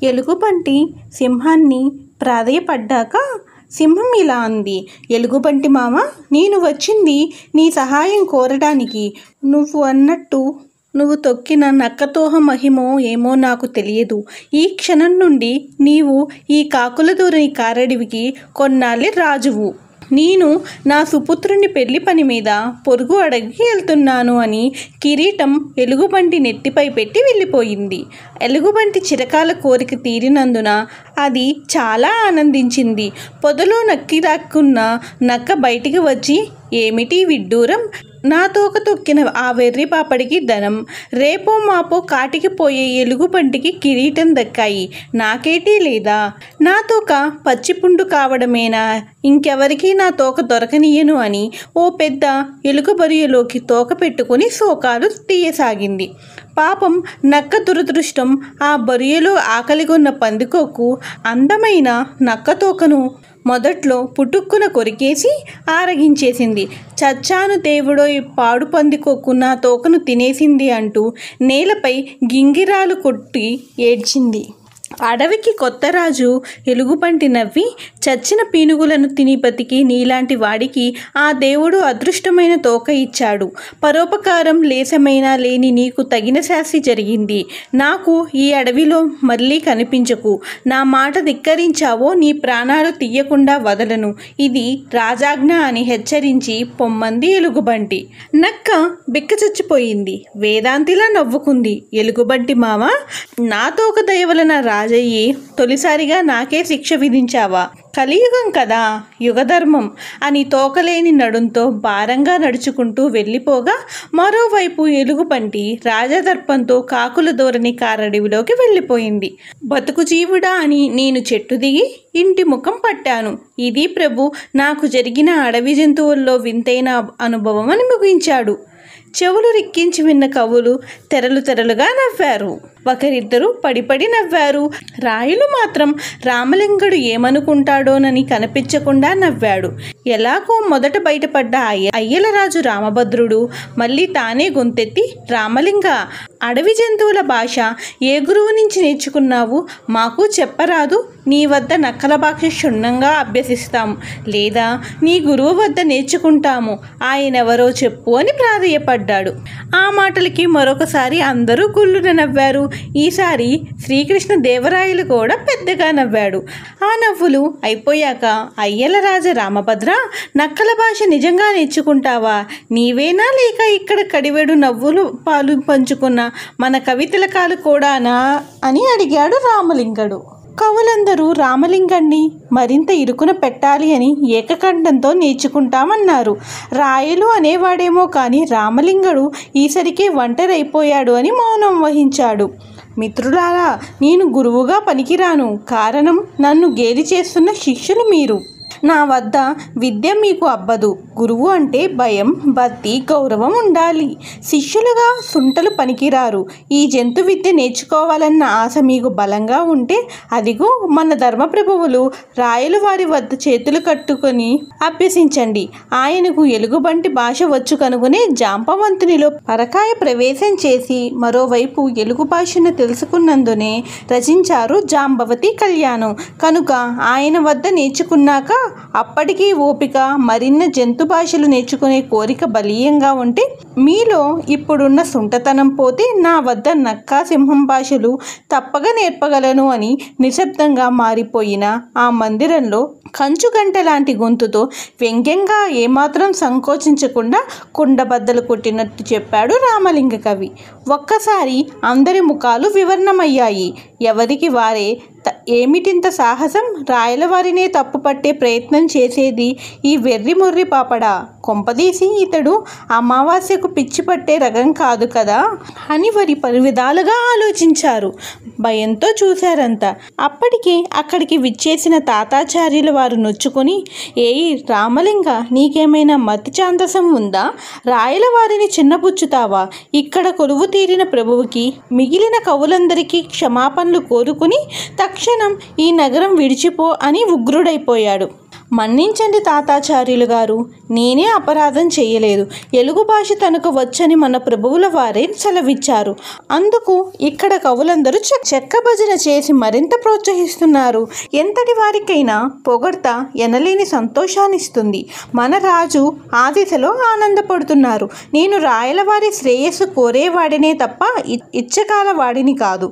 ఎలుగుబంటి సింహాన్ని ప్రాధేయపడ్డాక సింహం ఇలా అంది. ఎలుగుబంటి మామ, నేను వచ్చింది నీ సహాయం కోరడానికి. నువ్వు అన్నట్టు నువ్వు తొక్కిన నక్కతోహ మహిమో ఏమో నాకు తెలియదు. ఈ క్షణం నుండి నీవు ఈ కాకులదూరని కారడివికి, కొన్నాళ్ళే రాజువు. నేను నా సుపుత్రుని పెళ్లి పని మీద పొరుగు అడవికి వెళ్తున్నాను అని కిరీటం ఎలుగుబంటి నెత్తిపై పెట్టి వెళ్ళిపోయింది. ఎలుగుబంటి చిరకాల కోరిక తీరినందున అది చాలా ఆనందించింది. పొదలో నక్కి దాక్కున్న నక్క బయటికి వచ్చి, ఏమిటి విడ్డూరం? నా తోక తొక్కిన ఆ వెర్రి పాపడికి ధనం, రేపో మాపో కాటికి పోయే ఎలుగుబంటికి కిరీటం దక్కాయి, నాకేటీ లేదా? నా తోక పచ్చిపుండు కావడమేనా? ఇంకెవరికి నా తోక దొరకనీయను అని ఓ పెద్ద ఎలుగుబరియలోకి తోక పెట్టుకుని శోకాలు తీయసాగింది. పాపం నక్క దురదృష్టం, ఆ బొరియలో ఆకలిగొన్న పందికొక్కు అందమైన నక్క తోకను మొదట్లో పుటుక్కున కొరికేసి ఆరగించేసింది. చచ్చాను దేవుడో, ఈ పాడు పందికొక్కు నా తోకను తినేసింది అంటూ నేలపై గింగిరాలు కొట్టి ఏడ్చింది. అడవికి కొత్త రాజు ఎలుగుబంటి నవ్వి, చచ్చిన పీనుగులను తిని బతికి నీలాంటి వాడికి ఆ దేవుడు అదృష్టమైన తోక ఇచ్చాడు. పరోపకారం లేసమైనా లేని నీకు తగిన శాస్తి జరిగింది. నాకు ఈ అడవిలో మళ్ళీ కనిపించకు. నా మాట ధిక్కరించావో నీ ప్రాణాలు తీయకుండా వదలను. ఇది రాజాజ్ఞ అని హెచ్చరించి పొమ్మంది ఎలుగుబంటి. నక్క బిక్కచచ్చిపోయింది. వేదాంతిలా నవ్వుకుంది. ఎలుగుబంటి మామ, నా తోక దయవలన రాజయ్యి తొలిసారిగా నాకే శిక్ష విధించావా? కలియుగం కదా, యుగధర్మం అని తోకలేని నడుంతో భారంగా నడుచుకుంటూ వెళ్ళిపోగా, మరోవైపు ఎలుగుబంటి రాజదర్పంతో కాకుల ధోరణి కారడవిలోకి వెళ్ళిపోయింది. బతుకు జీవుడా అని నేను చెట్టు దిగి ఇంటి ముఖం పట్టాను. ఇది ప్రభు నాకు జరిగిన అడవి జంతువుల్లో వింతైన అనుభవం అని ముగించాడు. చెవులు రిక్కించి విన్న కవులు తెరలు తెరలుగా నవ్వారు. ఒకరిద్దరు పడిపడి నవ్వారు. రాయులు మాత్రం రామలింగడు ఏమనుకుంటాడోనని కనిపించకుండా నవ్వాడు. ఎలాగో మొదట బయటపడ్డ అయ్యలరాజు రామభద్రుడు మళ్ళీ తానే గొంతెత్తి, రామలింగ, అడవి జంతువుల భాష ఏ గురువు నుంచి నేర్చుకున్నావు? మాకు చెప్పరాదు? నీ వద్ద నక్కల భాష క్షుణ్ణంగా అభ్యసిస్తాం, లేదా నీ గురువు వద్ద నేర్చుకుంటాము. ఆయనెవరో చెప్పు అని ప్రాధేయపడ్డాడు. ఆ మాటలకి మరొకసారి అందరూ గుల్లున నవ్వారు. ఈసారి శ్రీకృష్ణ దేవరాయలు కూడా పెద్దగా నవ్వాడు. ఆ నవ్వులు అయిపోయాక అయ్యలరాజ రామభద్ర, నక్కల భాష నిజంగా నేర్చుకుంటావా? నీవేనా, లేక ఇక్కడ కడివెడు నవ్వులు పాలు పంచుకున్న మన కవితిలకాలు కూడానా అని అడిగాడు రామలింగడు. కవులందరూ రామలింగాన్ని మరింత ఇరుకున పెట్టాలి అని ఏకకంఠంతో నేర్చుకుంటామన్నారు. రాయలు అనేవాడేమో కానీ రామలింగడు ఈసరికి ఒంటరైపోయాడు అని మౌనం వహించాడు. మిత్రులారా, నేను గురువుగా పనికిరాను. కారణం, నన్ను గేలి చేస్తున్న శిష్యులు మీరు. నా వద్ద విద్య మీకు అబ్బదు. గురువు అంటే భయం, భక్తి, గౌరవం ఉండాలి. శిష్యులుగా సుంటలు పనికిరారు. ఈ జంతు విద్య నేర్చుకోవాలన్న ఆశ మీకు బలంగా ఉంటే అదిగో మన ధర్మప్రభువులు రాయలు వారి వద్ద చేతులు కట్టుకొని అభ్యసించండి. ఆయనకు ఎలుగుబంటి భాష వచ్చు కనుగొనే జాంబవంతునిలో పరకాయ ప్రవేశం చేసి మరోవైపు ఎలుగు భాషను తెలుసుకున్నందునే రచించారు జాంబవతి కళ్యాణం. కనుక ఆయన వద్ద నేర్చుకున్నాక అప్పటికీ ఓపిక, మరిన్న జంతు భాషలు నేర్చుకునే కోరిక బలీయంగా ఉంటే మీలో ఇప్పుడున్న సుంటతనం పోతే నా వద్ద నక్క, సింహం భాషలు తప్పగా నేర్పగలను అని నిశ్శబ్దంగా మారిపోయిన ఆ మందిరంలో కంచుగంట లాంటి గొంతుతో వ్యంగ్యంగా ఏమాత్రం సంకోచించకుండా కుండబద్దలు కొట్టినట్టు చెప్పాడు రామలింగ కవి. ఒక్కసారి అందరి ముఖాలు వివర్ణమయ్యాయి. ఎవరికి వారే ఏమిటింత సాహసం? రాయలవారినే తప్పుపట్టే ప్రయత్నం చేసేది ఈ వెర్రి మొర్రి పాపడా? కొంపదీసి ఇతడు అమావాస్యకు పిచ్చి పట్టే రకం కాదు కదా అని వారి పలు విధాలుగా ఆలోచించారు. భయంతో చూశారంతా. అప్పటికే అక్కడికి విచ్చేసిన తాతాచార్యుల వారు నొచ్చుకొని, ఏయ్ రామలింగ, నీకేమైనా మతి ఛాందసం ఉందా? రాయల వారిని చిన్నపుచ్చుతావా? ఇక్కడ కొలువు తీరిన ప్రభువుకి మిగిలిన కవులందరికీ క్షమాపణలు కోరుకుని తక్షణం ఈ నగరం విడిచిపో అని ఉగ్రుడైపోయాడు. మన్నించండి తాతాచార్యులు గారు, నేనే అపరాధం చేయలేదు. ఎలుగు భాష తనకు వచ్చని మన ప్రభువుల వారే సెలవిచ్చారు. అందుకు ఇక్కడ కవులందరూ చెక్క భజన చేసి మరింత ప్రోత్సహిస్తున్నారు. ఎంతటి వారికైనా పొగడ్త ఎనలేని సంతోషాన్నిస్తుంది. మన రాజు ఆ దిశలో ఆనందపడుతున్నారు. నేను రాయలవారి శ్రేయస్సు కోరేవాడినే తప్ప ఇచ్చకాల వాడిని కాదు.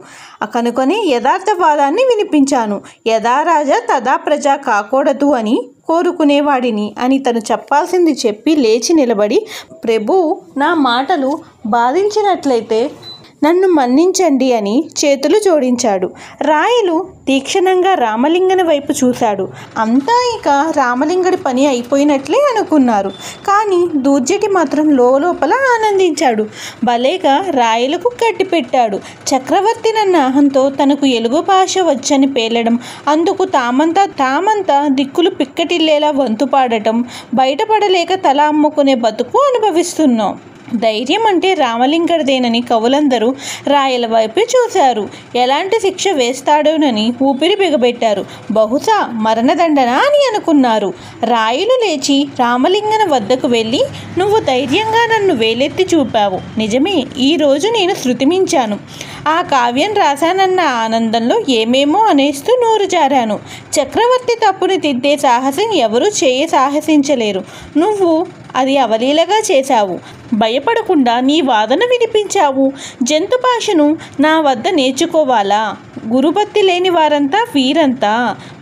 కనుకనే యథార్థవాదాన్ని వినిపించాను. యథా రాజా తదా ప్రజ కాకూడదు అని కోరుకునేవాడిని అని తను చెప్పాల్సింది చెప్పి లేచి నిలబడి, ప్రభు, నా మాటలు బాధించినట్లయితే నన్ను మన్నించండి అని చేతులు జోడించాడు. రాయలు తీక్షణంగా రామలింగని వైపు చూశాడు. అంతా ఇక రామలింగడి పని అయిపోయినట్లే అనుకున్నారు. కానీ దూర్జటి మాత్రం లోపల ఆనందించాడు. భలేగా రాయలకు గడ్డి పెట్టాడు. చక్రవర్తినన్న అహంతో తనకు ఎలుగు భాష వచ్చని పేలడం, అందుకు తామంతా దిక్కులు పిక్కటిల్లేలా వంతు పాడటం, బయటపడలేక తల అమ్ముకునే బతుకు అనుభవిస్తున్నాం. ధైర్యం అంటే రామలింగడిదేనని కవులందరూ రాయల వైపే చూశారు. ఎలాంటి శిక్ష వేస్తాడోనని ఊపిరి బిగబెట్టారు. బహుశా మరణదండన అని అనుకున్నారు. రాయలు లేచి రామలింగన వద్దకు వెళ్ళి, నువ్వు ధైర్యంగా నన్ను వేలెత్తి చూపావు. నిజమే, ఈరోజు నేను శృతిమించాను. ఆ కావ్యం రాశానన్న ఆనందంలో ఏమేమో అనేస్తూ నోరు జారాను. చక్రవర్తి తప్పుని దిద్దే సాహసం ఎవరూ సాహసించలేరు. నువ్వు అది అవలీలగా చేశావు. భయపడకుండా నీ వాదన వినిపించావు. జంతు భాషను నా వద్ద నేర్చుకోవాలా? గురుభక్తి లేని వారంతా వీరంతా,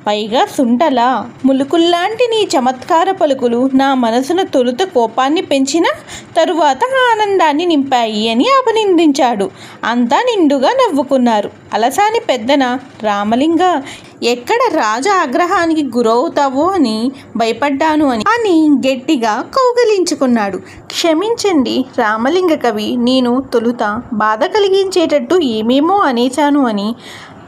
పైగా సుంటలా. ములుకుల్లాంటి నీ చమత్కార పలుకులు నా మనసున తొలుత కోపాన్ని పెంచిన తరువాత ఆనందాన్ని నింపాయి అని అభినందించాడు. అంతా నిండుగా నవ్వుకున్నారు. అలసాని పెద్దన, రామలింగ, ఎక్కడ రాజ ఆగ్రహానికి గురవుతావో అని భయపడ్డాను అని గట్టిగా కౌగిలించుకున్నాడు. క్షమించండి రామలింగ కవి, నేను తొలుత బాధ కలిగించేటట్టు ఏమేమో అనేశాను అని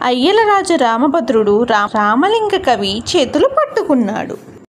అయ్యలరాజు రామభద్రుడు రామలింగ కవి చేతులు పట్టుకున్నాడు.